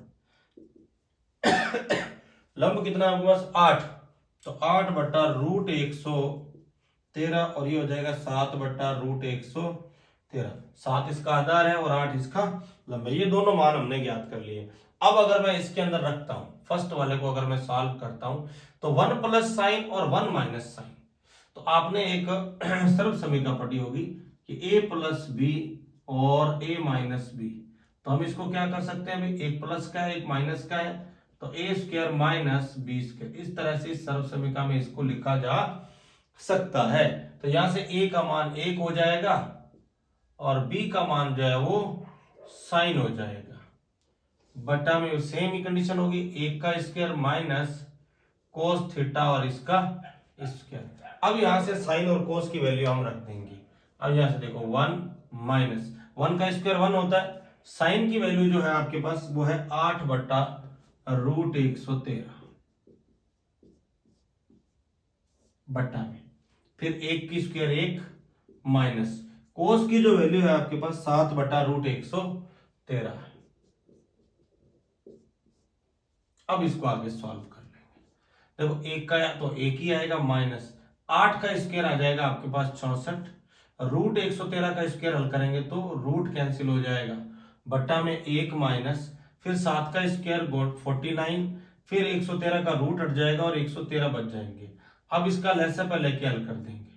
लंब कितना है आपके पास 8, तो 8/√113 और ये हो जाएगा 7/√113। 7 इसका आधार है और 8 इसका लंब है। ये दोनों मान हमने ज्ञात कर लिए। अब अगर मैं इसके अंदर रखता हूं फर्स्ट वाले को, अगर मैं सॉल्व करता हूं तो 1 प्लस साइन और 1 माइनस साइन, तो आपने एक सर्व समीकरण पढ़ी होगी कि a प्लस बी और a माइनस बी, तो हम इसको क्या कर सकते हैं, अभी एक प्लस का है एक माइनस का है, तो a square minus B square, इस तरह से सर्व समीकरण में इसको लिखा जा सकता है। तो यहां से a का मान 1 हो जाएगा और b का मान जो है वो साइन हो जाएगा, बटा में सेम ही कंडीशन होगी, 1 का स्क्वायर माइनस कोस थीटा और इसका स्क्वायर। अब यहां से साइन और कोस की वैल्यू हम रख देंगे। अब यहां से देखो 1 माइनस 1 का स्क्वायर 1 होता है, साइन की वैल्यू जो है आपके पास वो है 8/√113 बटा में, फिर 1 की स्क्वायर 1 माइनस कोस की जो वैल्यू है आपके पास 7/√113। अब इसको आगे सॉल्व कर लेंगे। देखो 1 का तो 1 ही आएगा, माइनस 8 का स्क्वायर आ जाएगा आपके पास 64, √113 का स्क्वायर हल करेंगे तो रूट कैंसिल हो जाएगा, बट्टा में 1 माइनस फिर 7 का स्क्वायर 49, फिर 113 का रूट हट जाएगा और 113 बच जाएंगे। अब इसका लहसा पर लेके हल कर देंगे,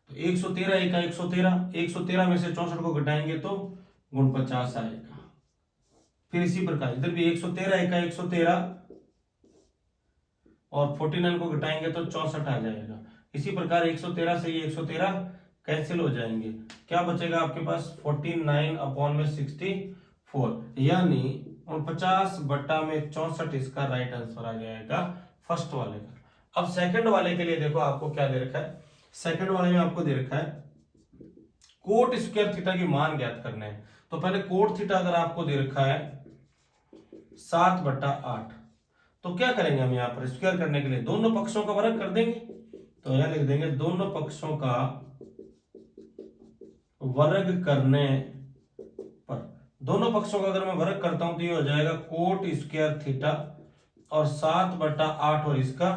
तो 113 1 113, 113 में से 64 को घटाएंगे तो 49 आएगा। फिर इसी प्रकार इधर भी 113 1 113 और 49 को घटाएंगे तो 64 आ जाएगा। इसी प्रकार 113 से ये 113 कैंसिल हो जाएंगे, क्या बचेगा आपके पास 49/64, यानी 49/64 इसका राइट आंसर आ जाएगा फर्स्ट वाले का। अब सेकंड वाले के लिए देखो आपको क्या दे रखा है, सेकंड वाले में आपको दे रखा है कोट स्क्वायर थीटा की मान ज्ञात करना है। तो पहले कोट थीटा अगर आपको दे रखा है 7/8, तो क्या करेंगे हम यहाँ पर स्क्वायर करने के लिए दोनों पक्षों का वर्ग कर देंगे, तो यहां लिख देंगे दोनों पक्षों का वर्ग करने पर, दोनों पक्षों का अगर मैं वर्ग करता हूं तो ये हो जाएगा कोट स्क्वायर थीटा और 7/8 और इसका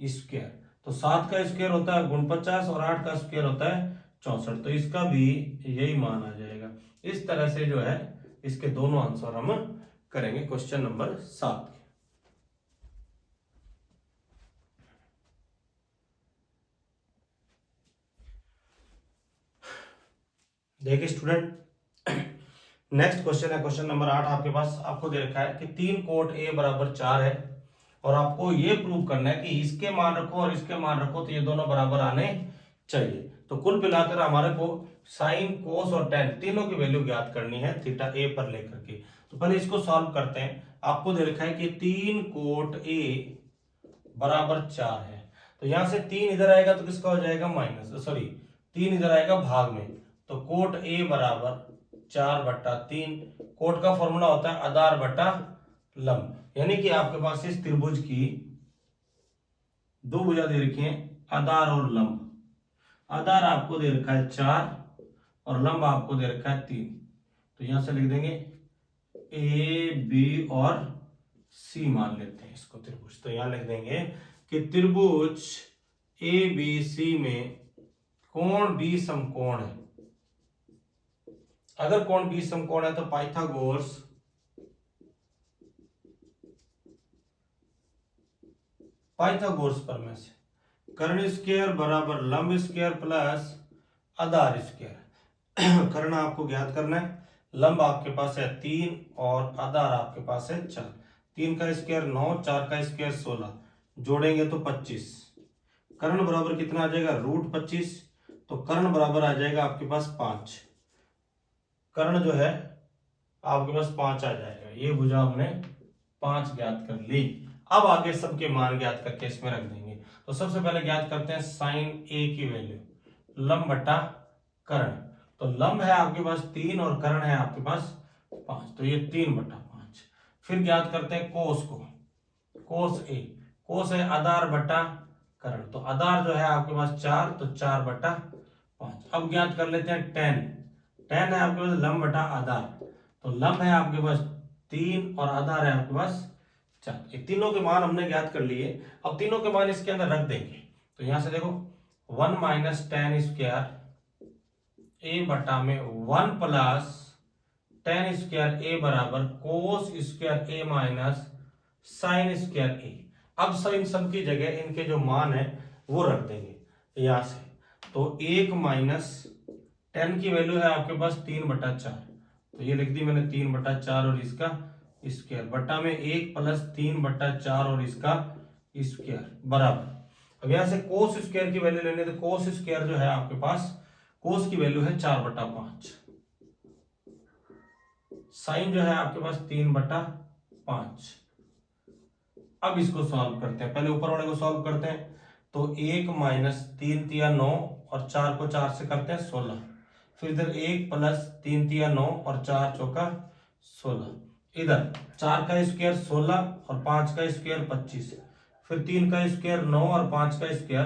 स्क्वायर, तो 7 का स्क्वायर होता है 49 और 8 का स्क्वायर होता है 64, तो इसका भी यही मान आ जाएगा। इस तरह से जो है इसके दोनों आंसर हम करेंगे क्वेश्चन नंबर 7 के। देखिए स्टूडेंट, नेक्स्ट क्वेश्चन है क्वेश्चन नंबर 8 आपके पास। आपको दे रखा है कि 3 कोट a बराबर 4 है और आपको ये प्रूव करना है कि इसके मान रखो और इसके मान रखो तो ये दोनों बराबर आने चाहिए। तो कुल मिलाकर हमारे को साइन कोस और टेन तीनों की वैल्यू ज्ञात करनी है थीटा a पर लेकर के। तो पहले इसको सॉल्व करते हैं। आपको दे रखा है कि 3 कोट a बराबर 4 है, तो यहां से 3 इधर आएगा तो किसका हो जाएगा माइनस, सॉरी 3 इधर आएगा भाग में, तो कोट a बराबर 4/3। कोट का फॉर्मूला होता है आधार बटा लंब, यानी कि आपके पास इस त्रिभुज की दो भुजा दे रखी है आधार और लंब। आधार आपको दे रखा है 4 और लंब आपको दे रखा है 3, तो यहां से लिख देंगे a b और c मान लेते हैं इसको त्रिभुज। तो यहां लिख देंगे कि त्रिभुज a b c में कोण b समकोण है। अगर कोण b समकोण है तो पाइथागोरस प्रमेय से कर्ण स्क्वायर बराबर लंब स्क्वायर प्लस आधार स्क्वायर। कर्ण आपको ज्ञात करना है, लंब आपके पास है 3 और आधार आपके पास है 4। 3 का स्क्वायर 9, 4 का स्क्वायर 16, जोड़ेंगे तो 25। कर्ण बराबर कितना आ जाएगा √25, तो कर्ण बराबर आ जाएगा आपके पास 5। कर्ण जो है आपके पास 5 आ जाएगा, ये भुजा हमने 5 ज्ञात कर ली। अब आगे सबके मान ज्ञात करके इसमें रख देंगे। तो सबसे पहले ज्ञात करते हैं साइन a की वैल्यू, लंब बटा कर्ण। तो लंब है आपके पास 3 और कर्ण है आपके पास 5, तो ये 3/5। फिर ज्ञात करते हैं कोस को, कोस a, कोस है आधार बटा कर्ण, तो आधार जो है आपके पास 4, तो 4/5। अब ज्ञात कर लेते हैं टेन, है आपके पास लंब बटा आधार, तो लंब है आपके पास 3 और आधार है आपके पास 4। ये तीनों के मान हमने ज्ञात कर लिए। अब तीनों के मान इसके अंदर रख देंगे। तो यहां से देखो 1 माइनस टेन स्क्वायर ए बटा में 1 प्लस टेन स्क्वायर ए बराबर कोस स्क्वायर ए माइनस साइन स्क्वायर ए। अब सब इन सब की जगह इनके जो मान है वो रख देंगे यहां से। तो 1 माइनस टेन की वैल्यू है आपके पास 3/4, तो ये लिख दी मैंने 3/4 और इसका स्क्वायर बटा में 1 प्लस 3/4 और इसका स्क्वायर बराबर। अब यहां से कोस स्क्वायर की वैल्यू लेने, तो कोस स्क्वायर जो है आपके पास कोस की वैल्यू है 4/5, साइन जो है आपके पास 3/5। अब इसको सॉल्व करते हैं, पहले ऊपर वाले को सॉल्व करते हैं। तो 1 माइनस 3 तिया 9 और 4 को 4 से करते हैं 16, फिर इधर 1 प्लस 3 तिया 9 और 4 चौका 16, इधर 4 का स्क्वायर 16 और 5 का स्क्वायर 25, फिर 3 का स्क्वायर 9 और 5 का स्क्वायर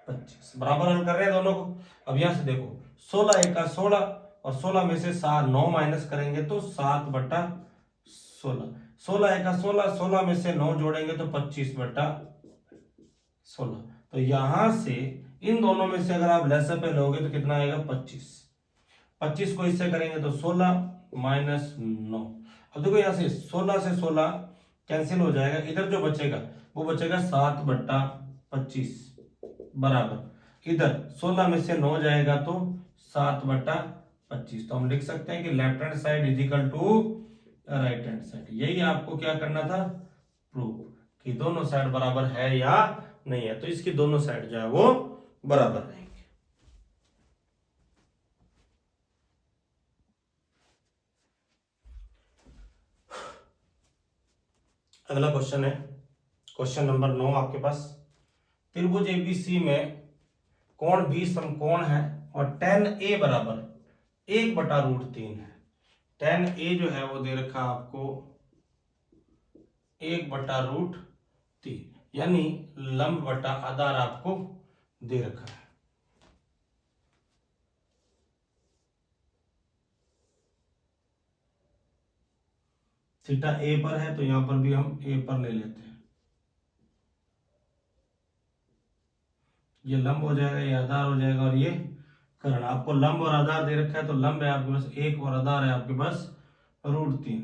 25। बराबर हल कर रहे हैं दोनों को। अब यहां से देखो 16 1 का 16 और 16 में से 9 माइनस करेंगे तो 7/16, 16 1 का 16, 16 में से 9 जोड़ेंगे तो 25/16। तो यहां से इन दोनों में से अगर आप लेसर पे लोगे तो कितना आएगा 25, 25 को इससे करेंगे तो 16 माइनस 9। अब देखो यहां से 16 से 16 कैंसिल हो जाएगा, इधर जो बचेगा वो बचेगा 7/25 बराबर, इधर 16 में से 9 जाएगा तो 7/25। तो हम लिख सकते हैं कि left hand side is equal to right hand side. यही आपको क्या करना था, प्रूफ कि दोनों साइड बराबर है या नहीं है। तो इसकी दोनों साइड जो है वो बराबर रहेंगे। अगला क्वेश्चन है क्वेश्चन नंबर 9 आपके पास। त्रिभुज एबीसी में कोण बी समकोण है और tan ए बराबर 1/√3 है। tan ए जो है वो दे रखा आपको 1/√3, यानी लंब बटा आधार आपको दे रखा है। थीटा ए पर है तो यहां पर भी हम ए पर ले लेते हैं। ये लंब हो जाएगा, ये आधार हो जाएगा और ये कर्ण। आपको लंब और आधार दे रखा है तो लंब है आपके पास 1 और आधार है आपके पास √3,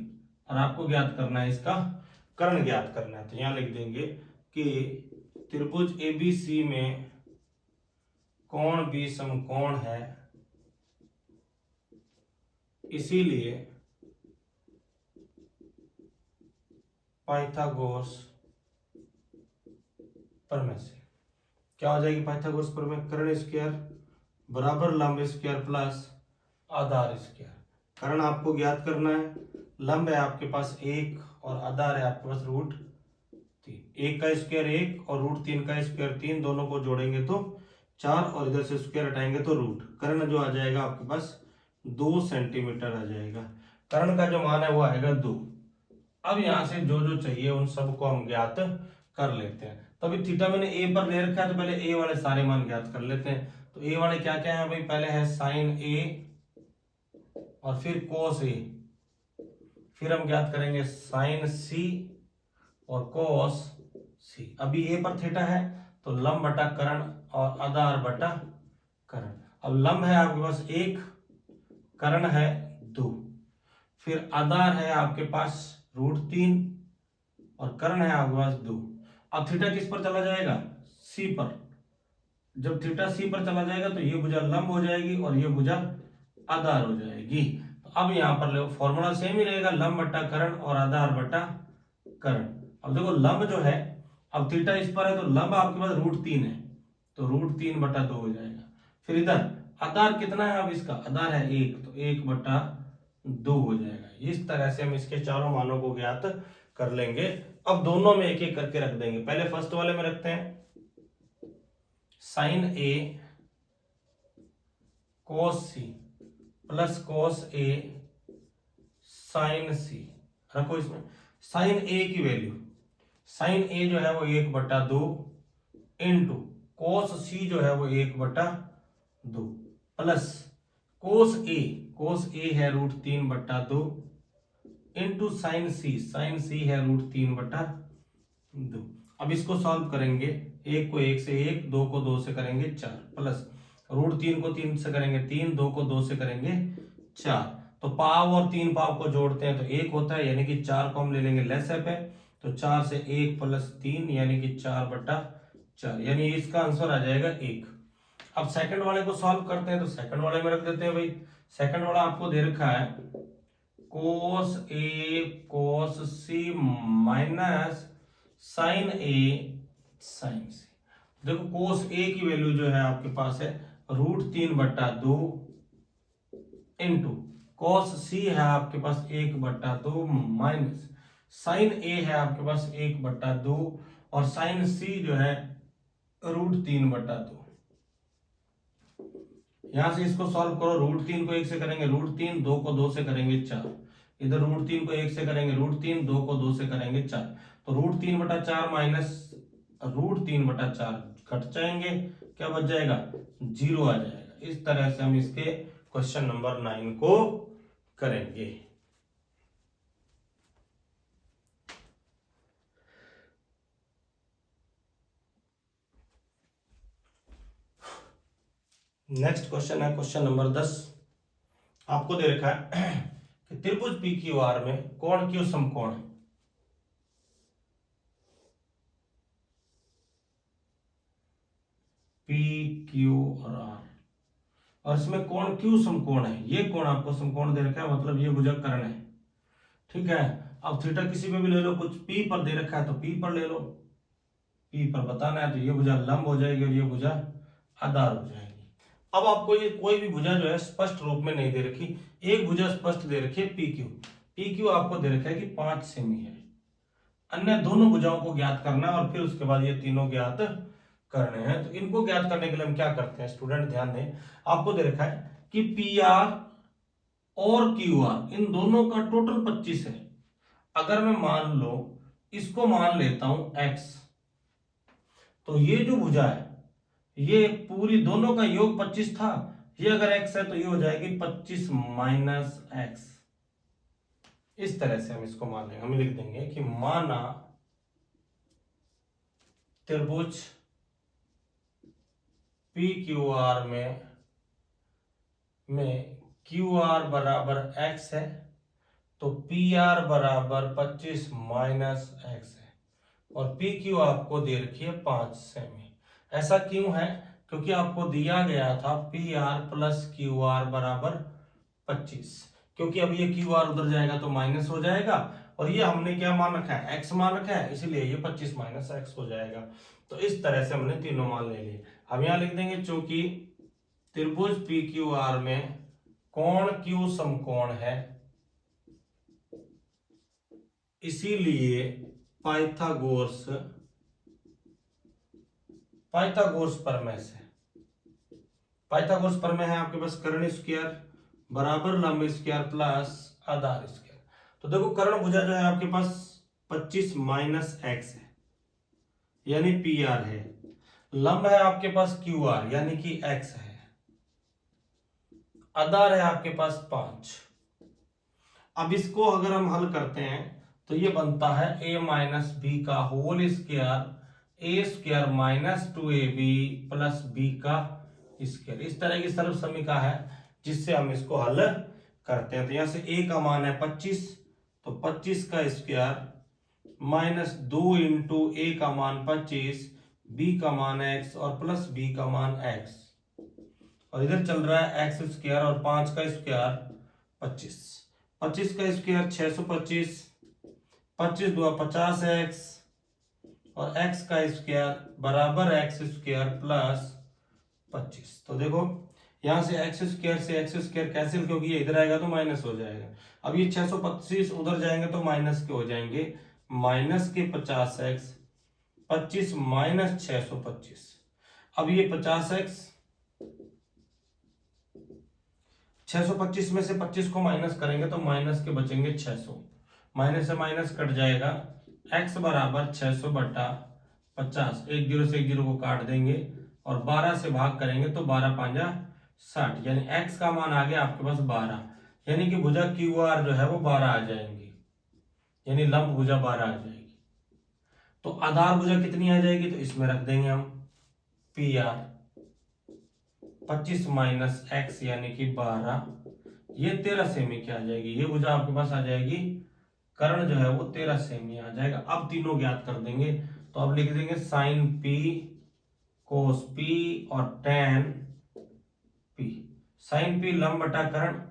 और आपको ज्ञात करना है इसका कर्ण ज्ञात करना है। तो यहां लिख देंगे कि त्रिभुज एबीसी में कोण बी समकोण है, इसीलिए पाइथागोरस प्रमेय से क्या हो जाएगी, पाइथागोरस प्रमेय कर्ण स्क्वायर बराबर लंब स्क्वायर प्लस आधार स्क्वायर। कर्ण आपको ज्ञात करना है, लंब है आपके पास 1 और आधार है आपके पास √3। 1 का स्क्वायर 1 और √3 का स्क्वायर 3, दोनों को जोड़ेंगे तो 4 और इधर से स्क्वायर हटाएंगे तो रूट। कर्ण जो आ जाएगा आपके पास 2 सेंटीमीटर आ जाएगा। कर्ण का जो मान है वो आएगा 2। अब यहां से जो जो चाहिए उन सबको हम ज्ञात कर लेते हैं। तो अभी थीटा मैंने ए पर ले रखा है तो पहले ए वाले सारे मान ज्ञात कर लेते हैं। तो ए वाले क्या क्या है भाई, पहले है साइन ए और फिर कोस ए, फिर हम ज्ञात करेंगे साइन सी और कोस सी। अभी ए पर थीटा है तो लंब बटा कर्ण और आधार बटा कर्ण। अब लंब है आपके पास 1, कर्ण है 2, फिर आधार है आपके पास √3 और कर्ण है आपके पास 2। अब थीटा किस पर चला जाएगा, सी पर। जब थीटा सी पर चला जाएगा तो ये भुजा लंब हो जाएगी और ये भुजा आधार हो जाएगी। तो अब यहां पर फॉर्मूला सेम ही रहेगा, लंब बटा कर्ण और आधार बटा कर्ण। अब देखो लंब जो है, अब थीटा इस पर है तो लंब आपके पास √3 है तो √3/2 हो जाएगा। फिर इधर आधार कितना है, अब इसका आधार है 1 तो 1/2 हो जाएगा। इस तरह से हम इसके चारों मानों को ज्ञात कर लेंगे। अब दोनों में एक एक करके रख देंगे। पहले फर्स्ट वाले में रखते हैं साइन ए कोस सी प्लस कोस ए साइन सी। रखो इसमें साइन ए की वैल्यू, साइन ए जो है वो 1/2 इंटू कोस सी जो है वो 1/2 प्लस कोस ए है √3/2 इंटू साइन सी है √3/2 2। अब इसको सॉल्व करेंगे, 1 को 1 से 1, 2 को 2 से करेंगे 4, प्लस √3 को 3 से करेंगे 3, 2 को 2 से करेंगे 4। तो पाव और 3 पाव को जोड़ते हैं तो 1 होता है, यानी कि 4 को हम ले लेंगे लेसअप है, तो 4 से 1 प्लस 3 यानी कि 4/4, यानी इसका आंसर आ जाएगा 1। अब सेकंड वाले को सॉल्व करते हैं, तो सेकंड वाले में रख देते हैं भाई। सेकंड वाला आपको दे रखा है cos A cos C minus sine A sine C। देखो cos A की वैल्यू जो है आपके पास है √3/2 इंटू cos C है आपके पास 1/2 माइनस साइन A है आपके पास 1/2 और साइन C जो है √3/2। यहां से इसको सॉल्व करो, √3 को 1 से करेंगे √3, 2 को 2 से करेंगे 4, इधर √3 को 1 से करेंगे √3, 2 को 2 से करेंगे 4, तो √3/4 माइनस √3/4 कट जाएंगे, क्या बच जाएगा 0 आ जाएगा। इस तरह से हम इसके क्वेश्चन नंबर 9 को करेंगे। नेक्स्ट क्वेश्चन है क्वेश्चन नंबर 10। आपको दे रखा है कि त्रिभुज पी क्यू आर में कोण क्यू समकोण है। पी क्यू और आर, और इसमें कोण क्यू समकोण है। ये कोण आपको समकोण दे रखा है, मतलब ये भुजक कर्ण है, ठीक है। अब थीटा किसी पे भी ले लो, कुछ पी पर दे रखा है तो पी पर ले लो, पी पर बताना है तो ये भुजा लंब हो जाएगी और ये भुजा आधार हो जाएगी। अब आपको ये कोई भी भुजा जो है स्पष्ट रूप में नहीं दे रखी, एक भुजा स्पष्ट दे रखी है पी क्यू। पी क्यू आपको दे रखा है कि 5 सेमी है, अन्य दोनों भुजाओं को ज्ञात करना और फिर उसके बाद ये तीनों ज्ञात करने हैं। तो इनको ज्ञात करने के लिए हम क्या करते हैं स्टूडेंट, ध्यान दें। आपको दे रखा है कि पी आर और क्यू आर इन दोनों का टोटल 25 है। अगर मैं मान लो इसको मान लेता हूं x, तो ये जो भुजा है ये पूरी दोनों का योग 25 था, ये अगर x है तो ये हो जाएगी 25 माइनस x। इस तरह से हम इसको मान लेंगे, हम लिख देंगे कि माना त्रिभुज पी क्यू आर में क्यू आर बराबर x है, तो पी आर बराबर 25 माइनस x है, और पी क्यू आपको दे रखी है 5 सेमी। ऐसा क्यों है, क्योंकि आपको दिया गया था P R plus Q R बराबर 25, क्योंकि अब ये क्यू आर उधर जाएगा तो माइनस हो जाएगा, और ये हमने क्या मान रखा है x मान रखा है, इसलिए ये 25 माइनस x हो जाएगा। तो इस तरह से हमने तीनों मान ले लिए। हम यहां लिख देंगे चूंकि त्रिभुज पी क्यू आर में कोण क्यू समकोण है, इसीलिए पाइथागोरस प्रमेय से, पाइथागोरस प्रमेय है आपके पास कर्ण स्क्वायर बराबर लंब स्क्वायर प्लस आधार स्क्वायर। तो देखो कर्ण भुजा जो है आपके पास 25 माइनस x है, यानी पी आर है, लंब है आपके पास क्यू आर यानी कि x है, आधार है आपके पास 5। अब इसको अगर हम हल करते हैं तो ये बनता है a माइनस बी का whole square A square minus 2ab plus B का स्क्वायर। इस तरह की सर्व समीकरण है जिससे हम इसको हल करते हैं। तो यहां से a का मान है 25, तो 25 का स्क्वायर माइनस 2 इंटू ए का मान 25, बी का मान x और प्लस बी का मान x, और इधर चल रहा है एक्स स्क्वायर और 5 का स्क्वायर 25, 25 का स्क्वायर 625, 25 दूना 50x और x का स्क्वायर बराबर एक्स स्क्वायर प्लस 25। तो देखो यहां से एक्स स्क्वायर से एक्स स्क्वायर कैंसिल, क्योंकि ये इधर आएगा तो माइनस हो जाएगा। अब ये 625 उधर जाएंगे तो माइनस के हो जाएंगे, माइनस के 50x 25 माइनस 625। अब ये 50x 625 में से 25 को माइनस करेंगे तो माइनस के बचेंगे 600, माइनस से माइनस कट जाएगा, x बराबर 600 बटा 50, एक जीरो से एक जीरो को काट देंगे और 12 से भाग करेंगे तो 12 पांजा 60, यानी x का मान आ गया आपके पास 12, यानी कि भुजा क्यू आर जो है वो 12 आ जाएंगी, यानी लंब भुजा 12 आ जाएगी। तो आधार भुजा कितनी आ जाएगी, तो इसमें रख देंगे हम पी आर 25 माइनस एक्स यानी कि 12, ये 13 सेमी की आ जाएगी। ये भुजा आपके पास आ जाएगी, कर्ण जो है वो 13 सेमी आ जाएगा। अब तीनों ज्ञात कर देंगे, तो अब लिख देंगे साइन पी कोस पी और टेन पी। साइन पी लंब बटा कर्ण,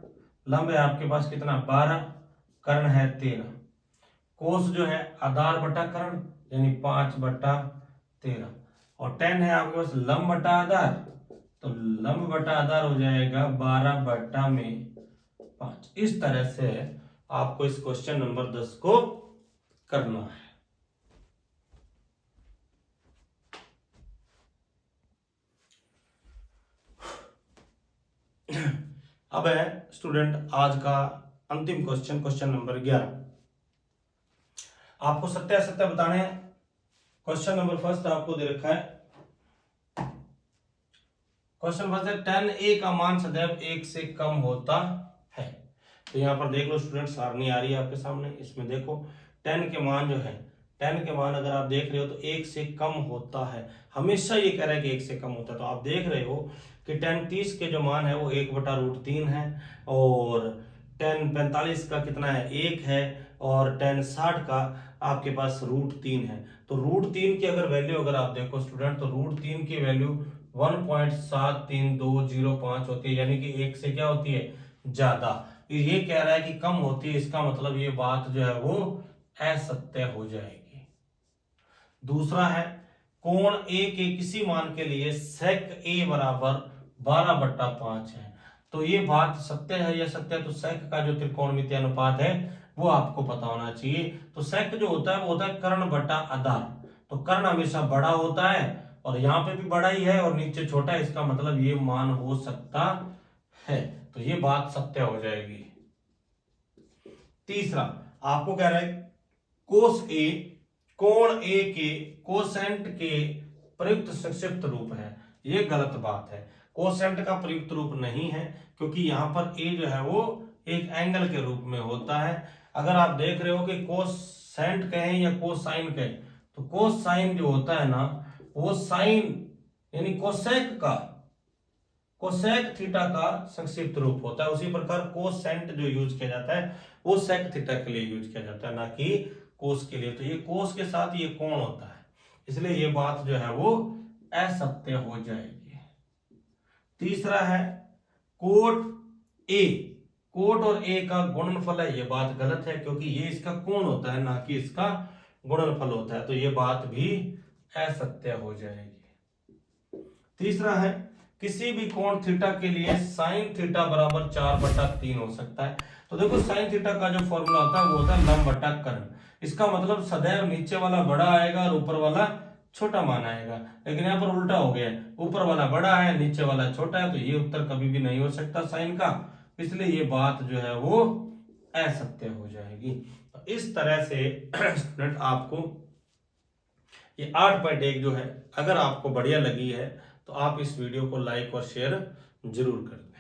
लंब है आपके पास कितना 12, कर्ण है 13। कोस जो है आधार बटा कर्ण यानी 5 बटा 13, और टेन है आपके पास लंब बटा आधार, तो लंब बटा आधार हो जाएगा 12 बटा में 5। इस तरह से आपको इस क्वेश्चन नंबर 10 को करना है। अब है स्टूडेंट आज का अंतिम क्वेश्चन, क्वेश्चन नंबर 11। आपको सत्य असत्य बताने हैं। क्वेश्चन नंबर फर्स्ट आपको दे रखा है, क्वेश्चन फर्स्ट है 10a का मान सदैव 1 से कम होता है। तो यहां पर देख लो स्टूडेंट, सारणी आ रही है आपके सामने, इसमें देखो 10 के मान जो है, 10 के मान अगर आप देख रहे हो तो 1 से कम होता है, हमेशा ये कह रहा है कि 1 से कम होता है। तो आप देख रहे हो कि 10 30 के जो मान है वो 1/√3 है, और 10 45 का कितना है 1 है, और 10 60 का आपके पास √3 है। तो √3 की अगर वैल्यू अगर आप देखो स्टूडेंट, तो √3 की वैल्यू 1.73205 होती है, यानी कि 1 से क्या होती है ज्यादा। ये कह रहा है कि कम होती है, इसका मतलब ये बात जो है वो असत्य हो जाएगी। दूसरा है कोण ए के किसी मान के लिए सेक ए बराबर 12/5 है। तो ये बात सत्य है या सत्य है, तो सेक का जो त्रिकोणमितीय अनुपात है वो आपको पता होना चाहिए। तो सेक जो होता है वो होता है कर्ण बटा आधार, तो कर्ण हमेशा बड़ा होता है, और यहाँ पे भी बड़ा ही है और नीचे छोटा है, इसका मतलब ये मान हो सकता है, तो ये बात सत्य हो जाएगी। तीसरा आपको कह रहा है कोस ए कोण ए के कोसेंट के प्रयुक्त संक्षिप्त रूप है। ये गलत बात है, कोसेंट का प्रयुक्त रूप नहीं है, क्योंकि यहां पर ए जो है वो एक एंगल के रूप में होता है। अगर आप देख रहे हो कि कोसेंट कहें या कोसाइन कहें, तो कोसाइन जो होता है ना वो साइन यानी कोसेक थीटा का संक्षिप्त रूप होता है। उसी प्रकार कोसेंट जो यूज किया जाता है वो सेक थीटा के लिए यूज किया जाता है, ना कि कोस के लिए। तो ये कोस के साथ ये कोण होता है, इसलिए ये बात जो है वो असत्य हो जाएगी। तीसरा है कोट और ए का गुणनफल है, ये बात गलत है, क्योंकि ये इसका कोण होता है ना कि इसका गुणनफल होता है, तो ये बात भी असत्य हो जाएगी। तीसरा है किसी भी कोण थीटा के लिए साइन थीटा बराबर 4/3 हो सकता है। तो देखो साइन थीटा का जो फॉर्मूला होता है वो होता है लंब बटा कर्ण, इसका मतलब सदैव नीचे वाला बड़ा आएगा और ऊपर वाला छोटा मान आएगा, लेकिन यहाँ पर उल्टा हो गया है, ऊपर वाला बड़ा है नीचे वाला छोटा है, तो ये उत्तर कभी भी नहीं हो सकता साइन का, इसलिए ये बात जो है वो असत्य हो जाएगी। इस तरह से स्टूडेंट आपको ये 8.1 जो है, अगर आपको बढ़िया लगी है तो आप इस वीडियो को लाइक और शेयर जरूर करें।